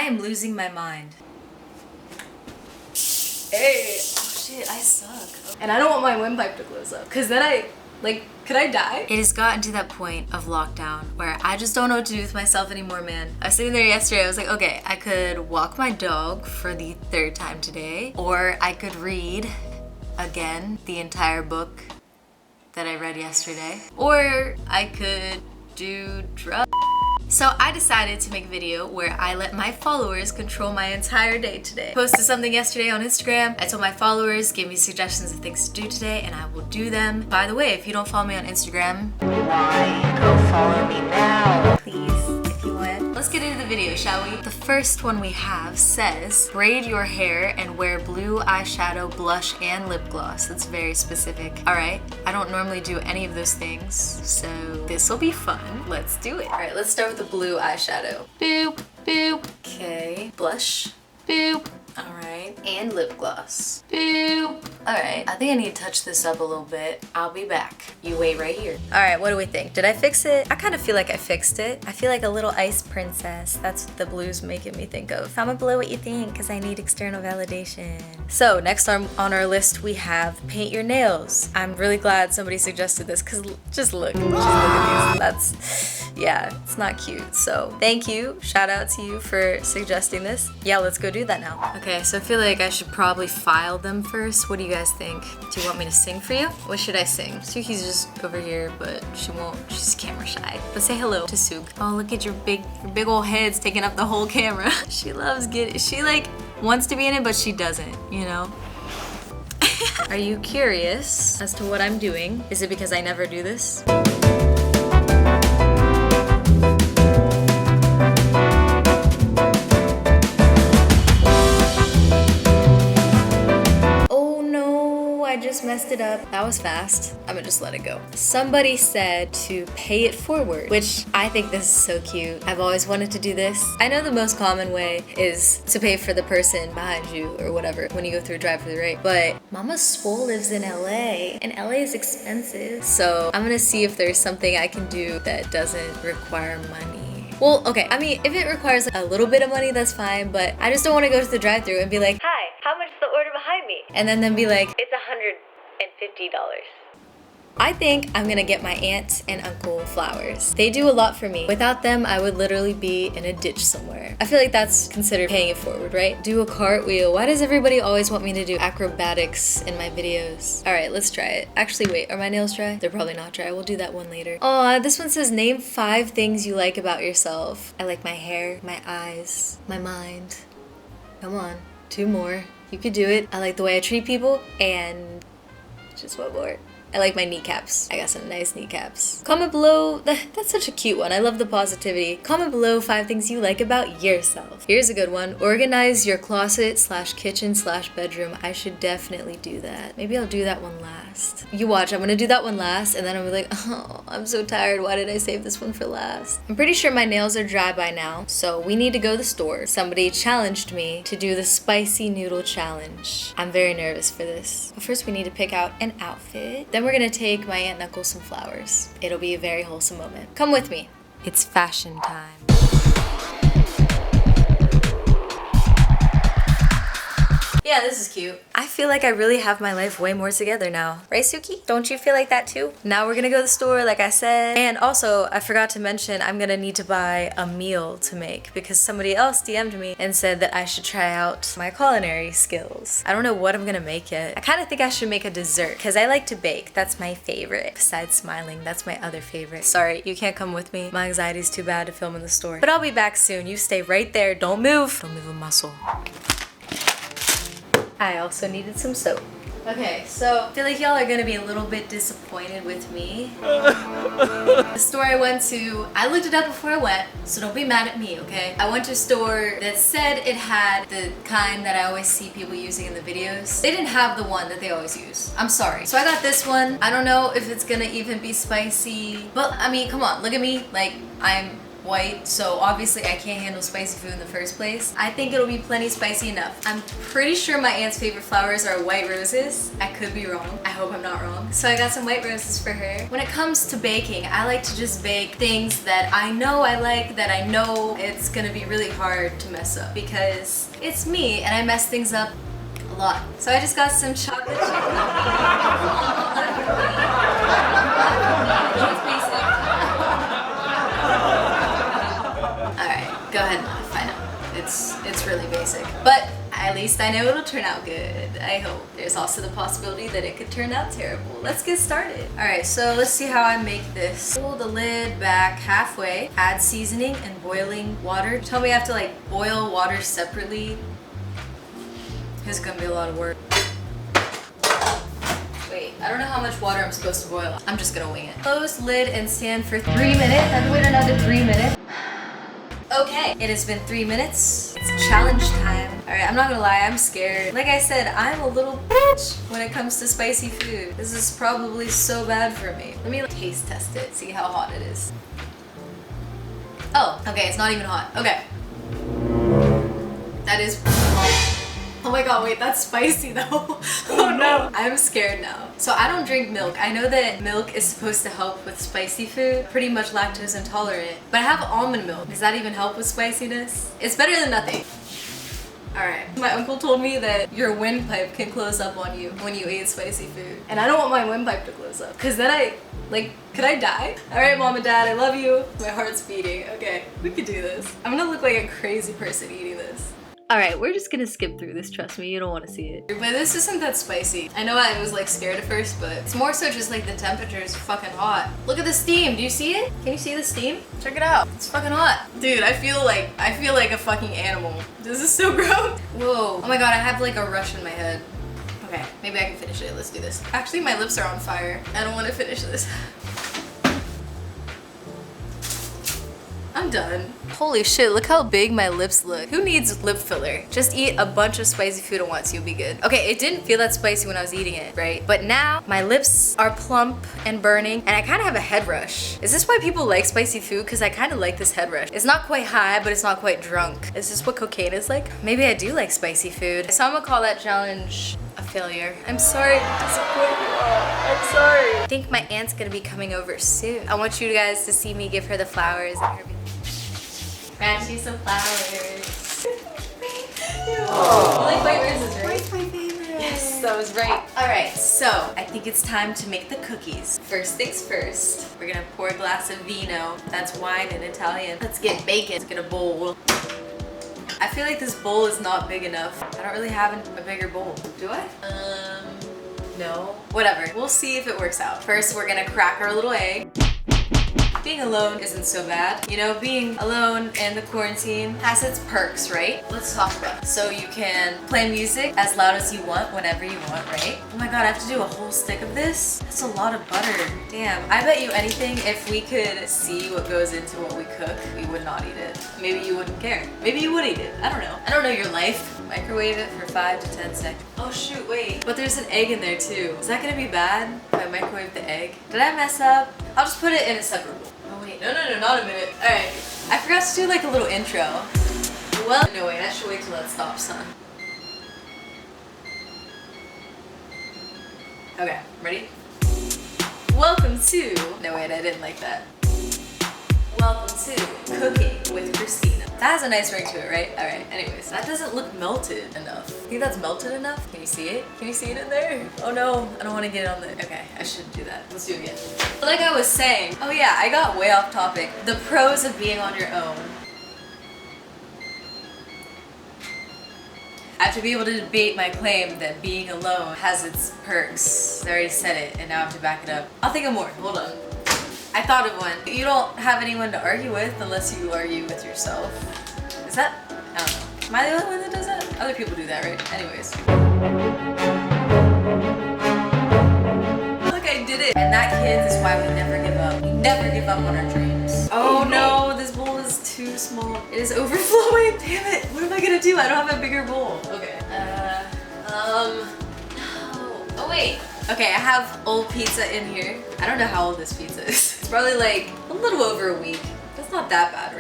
am losing my mind. Hey! Oh shit, I suck. And I don't want my windpipe to close up, cause then could I die? It has gotten to that point of lockdown where I just don't know what to do with myself anymore, man. I was sitting there yesterday, I was like, okay, I could walk my dog for the 3rd time today, or I could read again the entire book that I read yesterday, or I could do drugs. So I decided to make a video where I let my followers control my entire day today. Posted something yesterday on Instagram. I told my followers, give me suggestions of things to do today, and I will do them. By the way, if you don't follow me on Instagram, why? Go follow me now, please, if you want. Let's get into the video, shall we? The first one we have says, braid your hair and wear blue eyeshadow, blush, and lip gloss. That's very specific. All right, I don't normally do any of those things, so this will be fun. Let's do it. All right, let's start with the blue eyeshadow. Boop, boop. Okay, blush. Boop. All right, and lip gloss. Boop. All right, I think I need to touch this up a little bit. I'll be back. You wait right here. All right, what do we think? Did I fix it? I kind of feel like I fixed it. I feel like a little ice princess. That's what the blue's making me think of. Comment below what you think, because I need external validation. So next on our list, we have paint your nails. I'm really glad somebody suggested this, because just look at these. That's, yeah, it's not cute. So thank you. Shout out to you for suggesting this. Yeah, let's go do that now. Okay, so I feel like I should probably file them first. What do you guys think? Do you want me to sing for you? What should I sing? Suki's just over here, but she won't. She's camera shy. But say hello to Suk. Oh, look at your big old head's taking up the whole camera. She loves she like wants to be in it, but she doesn't, you know? Are you curious as to what I'm doing? Is it because I never do this? I just messed it up. That was fast. I'm gonna just let it go. Somebody said to pay it forward, which I think this is so cute. I've always wanted to do this. I know the most common way is to pay for the person behind you or whatever when you go through a drive-thru, right? But Mama Swole lives in LA and LA is expensive. So I'm gonna see if there's something I can do that doesn't require money. Well, okay, I mean, if it requires like a little bit of money, that's fine, but I just don't want to go to the drive-thru and be like, hi, how much is the order behind me? And then be like, it's $150. I think I'm gonna get my aunt and uncle flowers. They do a lot for me. Without them, I would literally be in a ditch somewhere. I feel like that's considered paying it forward, right? Do a cartwheel. Why does everybody always want me to do acrobatics in my videos? All right, let's try it. Actually, wait, are my nails dry? They're probably not dry. We'll do that one later. Oh, this one says, name 5 things you like about yourself. I like my hair, my eyes, my mind. Come on, 2 more. You could do it. I like the way I treat people, and just one more. I like my kneecaps. I got some nice kneecaps. Comment below, that's such a cute one. I love the positivity. Comment below 5 things you like about yourself. Here's a good one. Organize your closet / kitchen / bedroom. I should definitely do that. Maybe I'll do that one last. You watch, I'm gonna do that one last, and then I'll be like, oh, I'm so tired. Why did I save this one for last? I'm pretty sure my nails are dry by now, so we need to go to the store. Somebody challenged me to do the spicy noodle challenge. I'm very nervous for this. But first we need to pick out an outfit. Then we're gonna take my aunt and uncle some flowers. It'll be a very wholesome moment. Come with me. It's fashion time. Yeah, this is cute. I feel like I really have my life way more together now. Right, Suki? Don't you feel like that too? Now we're gonna go to the store, like I said. And also, I forgot to mention, I'm gonna need to buy a meal to make because somebody else DM'd me and said that I should try out my culinary skills. I don't know what I'm gonna make yet. I kind of think I should make a dessert because I like to bake. That's my favorite. Besides smiling, that's my other favorite. Sorry, you can't come with me. My anxiety's too bad to film in the store. But I'll be back soon. You stay right there. Don't move. Don't move a muscle. I also needed some soap. Okay, so I feel like y'all are gonna be a little bit disappointed with me. The store I went to, I looked it up before I went, so don't be mad at me, okay? I went to a store that said it had the kind that I always see people using in the videos. They didn't have the one that they always use. I'm sorry. So I got this one. I don't know if it's gonna even be spicy, but I mean, come on, look at me. Like, I'm white, so obviously I can't handle spicy food in the first place. I think it'll be plenty spicy enough. I'm pretty sure my aunt's favorite flowers are white roses. I could be wrong. I hope I'm not wrong. So I got some white roses for her. When it comes to baking, I like to just bake things that I know I like, that I know it's gonna be really hard to mess up, because it's me and I mess things up a lot. So I just got some chocolate chip. Alright, go ahead and laugh. I know. It's really basic. But at least I know it'll turn out good. I hope. There's also the possibility that it could turn out terrible. Let's get started. Alright, so let's see how I make this. Pull the lid back halfway, add seasoning and boiling water. Tell me I have to like boil water separately. It's gonna be a lot of work. Wait, I don't know how much water I'm supposed to boil. I'm just gonna wing it. Close lid and stand for 3 minutes. I've waited another 3 minutes. Okay, it has been 3 minutes. It's challenge time. Alright, I'm not gonna lie, I'm scared. Like I said, I'm a little bitch when it comes to spicy food. This is probably so bad for me. Let me taste test it, see how hot it is. Oh, okay, it's not even hot. Okay. That is... Oh my god, wait, that's spicy though. Oh no. I'm scared now. So I don't drink milk. I know that milk is supposed to help with spicy food. Pretty much lactose intolerant. But I have almond milk. Does that even help with spiciness? It's better than nothing. Alright. My uncle told me that your windpipe can close up on you when you eat spicy food. And I don't want my windpipe to close up. Cause then could I die? Alright, mom and dad, I love you. My heart's beating. Okay, we could do this. I'm gonna look like a crazy person eating this. Alright, we're just gonna skip through this, trust me, you don't want to see it. But this isn't that spicy. I know I was like scared at first, but it's more so just like the temperature is fucking hot. Look at the steam, do you see it? Can you see the steam? Check it out, it's fucking hot. Dude, I feel like a fucking animal. This is so gross. Whoa, oh my god, I have like a rush in my head. Okay, maybe I can finish it, let's do this. Actually, my lips are on fire. I don't want to finish this. I'm done. Holy shit, look how big my lips look. Who needs lip filler? Just eat a bunch of spicy food at once, you'll be good. Okay, it didn't feel that spicy when I was eating it, right? But now my lips are plump and burning and I kind of have a head rush. Is this why people like spicy food? Because I kind of like this head rush. It's not quite high, but it's not quite drunk. Is this what cocaine is like? Maybe I do like spicy food. So I'm gonna call that challenge a failure. I'm sorry to disappoint you all. I'm sorry. I think my aunt's gonna be coming over soon. I want you guys to see me give her the flowers and her grant you some flowers. You like white roses, right? White's my favorite. Yes, that was right. Alright, so I think it's time to make the cookies. First things first, we're gonna pour a glass of vino. That's wine in Italian. Let's get bacon. Let's get a bowl. I feel like this bowl is not big enough. I don't really have a bigger bowl. Do I? No. Whatever. We'll see if it works out. First, we're gonna crack our little egg. Being alone isn't so bad. You know, being alone in the quarantine has its perks, right? Let's talk about it. So you can play music as loud as you want, whenever you want, right? Oh my god, I have to do a whole stick of this? That's a lot of butter. Damn, I bet you anything if we could see what goes into what we cook, we would not eat it. Maybe you wouldn't care. Maybe you would eat it. I don't know. I don't know your life. Microwave it for 5 to 10 seconds. Oh shoot, wait. But there's an egg in there too. Is that gonna be bad if I microwave the egg? Did I mess up? I'll just put it in a separate bowl. Oh wait, no, not a minute. Alright, I forgot to do like a little intro. Well, no wait, I should wait till that stops, huh? Okay, ready? Welcome to... No wait, I didn't like that. Welcome to Cooking with Christina. That has a nice ring to it, right? Alright, anyways, that doesn't look melted enough. Think that's melted enough? Can you see it? Can you see it in there? Oh no, I don't want to get it on the... Okay, I shouldn't do that. Let's do it again. But like I was saying, oh yeah, I got way off topic. The pros of being on your own. I have to be able to debate my claim that being alone has its perks. I already said it, and now I have to back it up. I'll think of more. Hold on. I thought of one. You don't have anyone to argue with unless you argue with yourself. Is that? I don't know. Am I the only one that does that? Other people do that, right? Anyways. Look, I did it. And that, kids, is why we never give up. We never give up on our dreams. Oh no, this bowl is too small. It is overflowing. Damn it. What am I gonna do? I don't have a bigger bowl. Okay. No. Oh wait. Okay, I have old pizza in here. I don't know how old this pizza is. It's probably like a little over a week. That's not that bad,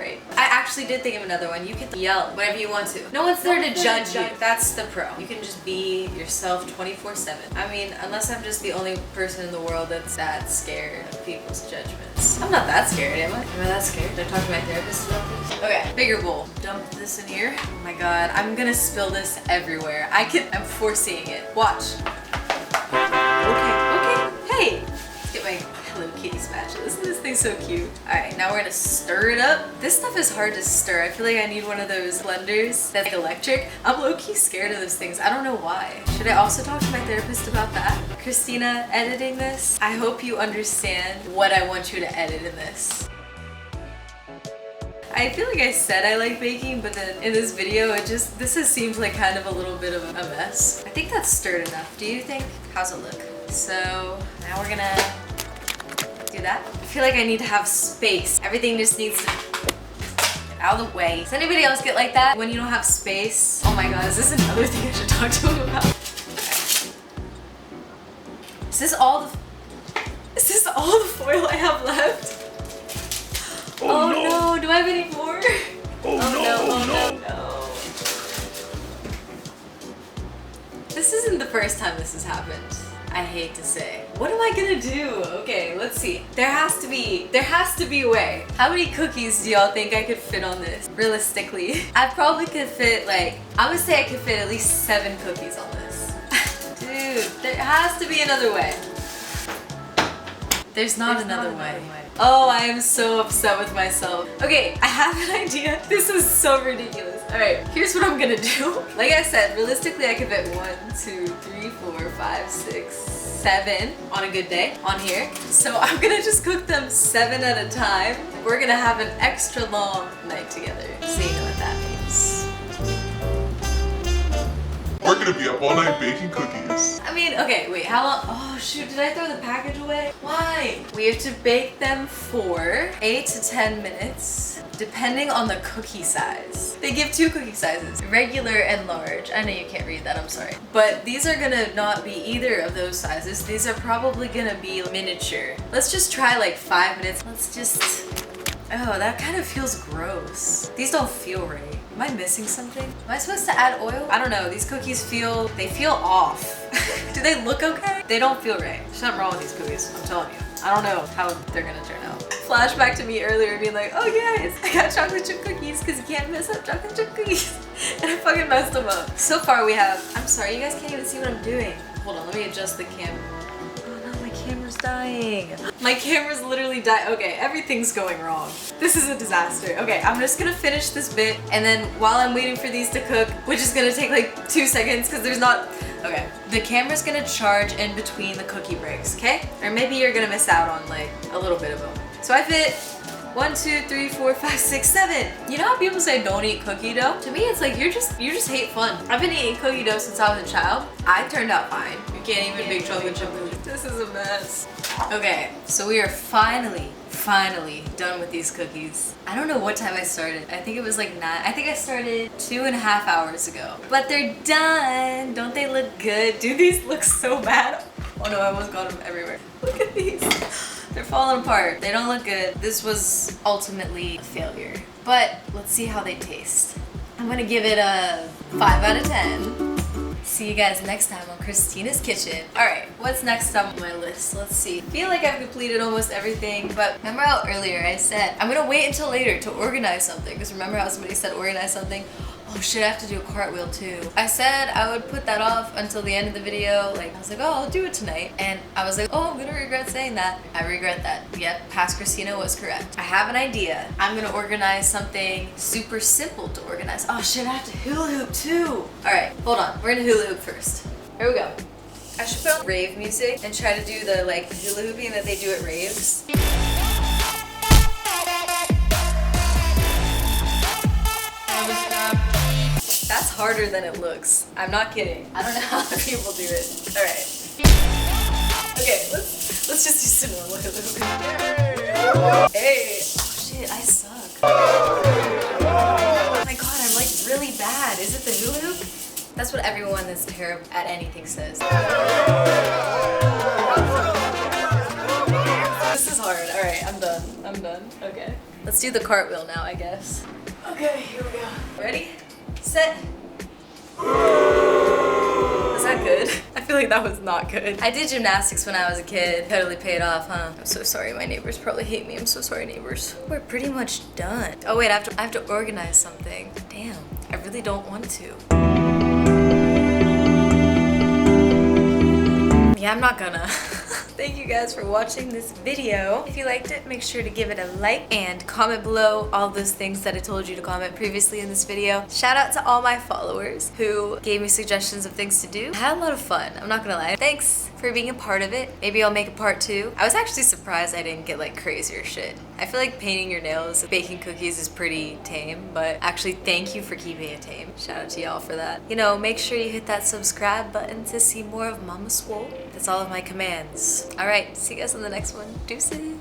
actually did think of another one. You can yell whenever you want to. No one's there to judge you. That's the pro. You can just be yourself 24/7. I mean, unless I'm just the only person in the world that's that scared of people's judgments. I'm not that scared, am I? Am I that scared? Did I talk to my therapist about this? Okay, bigger bowl. Dump this in here. Oh my god, I'm gonna spill this everywhere. I'm foreseeing it. Watch. Okay. Hey! Let's get my Hello Kitty spatula. Isn't this thing so cute? Alright, now we're gonna stir it up. This stuff is hard to stir. I feel like I need one of those blenders that's like electric. I'm low-key scared of those things. I don't know why. Should I also talk to my therapist about that? Christina, editing this, I hope you understand what I want you to edit in this. I feel like I said I like baking, but then in this video, this has seemed like kind of a little bit of a mess. I think that's stirred enough. Do you think? How's it look? So now we're gonna do that. I feel like I need to have space. Everything just needs to get out of the way. Does anybody else get like that when you don't have space? Oh my god, is this another thing I should talk to him about? Okay. Is this all the foil I have left? Oh no, do I have any more? Oh no. This isn't the first time this has happened. I hate to say. What am I gonna do? Okay, let's see. There has to be a way. How many cookies do y'all think I could fit on this? Realistically. I probably could fit I would say I could fit at least 7 cookies on this. Dude, there has to be another way. There's not another way. Oh, I am so upset with myself. Okay, I have an idea. This is so ridiculous. All right, here's what I'm gonna do. Like I said, realistically, I could fit 1, 2, 3, 4, 5, 6, 7 on a good day on here. So I'm gonna just cook them 7 at a time. We're gonna have an extra long night together. So you know what that means. We're gonna be up all night baking cookies. I mean, okay, wait, how long? Oh shoot, did I throw the package away? Why? We have to bake them for 8 to 10 minutes, depending on the cookie size. They give 2 cookie sizes, regular and large. I know you can't read that, I'm sorry. But these are gonna not be either of those sizes. These are probably gonna be miniature. Let's just try 5 minutes. Let's just, oh, that kind of feels gross. These don't feel right. Am I missing something? Am I supposed to add oil? I don't know. These cookies feel off. Do they look okay? They don't feel right. There's something wrong with these cookies, I'm telling you. I don't know how they're gonna turn out. Flashback to me earlier being like, oh guys, I got chocolate chip cookies because you can't mess up chocolate chip cookies. And I fucking messed them up. So far we have, I'm sorry, you guys can't even see what I'm doing. Hold on, let me adjust the camera. Camera's dying. My camera's literally dying. Okay, everything's going wrong. This is a disaster. Okay, I'm just gonna finish this bit, and then while I'm waiting for these to cook, which is gonna take 2 seconds because there's not, okay. The camera's gonna charge in between the cookie breaks, okay? Or maybe you're gonna miss out on a little bit of them. So I fit 1, 2, 3, 4, 5, 6, 7. You know how people say don't eat cookie dough? To me, it's like you just hate fun. I've been eating cookie dough since I was a child. I turned out fine. You can't even bake chocolate chip cookies. This is a mess. Okay, so we are finally done with these cookies. I don't know what time I started. I think it was 9. I think I started 2.5 hours ago. But they're done. Don't they look good? Do these look so bad? Oh no, I almost got them everywhere. Look at these. They're falling apart. They don't look good. This was ultimately a failure. But let's see how they taste. I'm gonna give it a 5 out of 10. See you guys next time on Christina's Kitchen. Alright, what's next on my list? Let's see. I feel like I've completed almost everything, but remember how earlier I said I'm gonna wait until later to organize something? Because remember how somebody said organize something? Oh shit, I have to do a cartwheel too. I said I would put that off until the end of the video. I was like, oh, I'll do it tonight. And I was like, oh, I'm gonna regret saying that. I regret that. Yep, past Christina was correct. I have an idea. I'm gonna organize something super simple to organize. Oh shit, I have to hula hoop too. All right, hold on. We're gonna hula hoop first. Here we go. I should put on rave music and try to do the hula hooping that they do at raves. That's harder than it looks. I'm not kidding. I don't know how other people do it. All right. Okay, let's just do some normal hula hooping. Hey. Oh shit, I suck. Oh my god, I'm really bad. Is it the hula hoop? That's what everyone that's terrible at anything says. This is hard. All right, I'm done. Okay. Let's do the cartwheel now, I guess. Okay, here we go. Ready? Set. Was that good? I feel like that was not good. I did gymnastics when I was a kid. Totally paid off, huh? I'm so sorry. My neighbors probably hate me. I'm so sorry, neighbors. We're pretty much done. Oh wait, I have to organize something. Damn, I really don't want to. Yeah, I'm not gonna. Thank you guys for watching this video. If you liked it, make sure to give it a like and comment below all those things that I told you to comment previously in this video. Shout out to all my followers who gave me suggestions of things to do. I had a lot of fun, I'm not gonna lie. Thanks for being a part of it. Maybe I'll make a part 2. I was actually surprised I didn't get like crazier shit. I feel like painting your nails, baking cookies is pretty tame, but actually thank you for keeping it tame. Shout out to y'all for that. You know, make sure you hit that subscribe button to see more of Mama Swole. That's all of my commands. All right, see you guys on the next one. Deuces.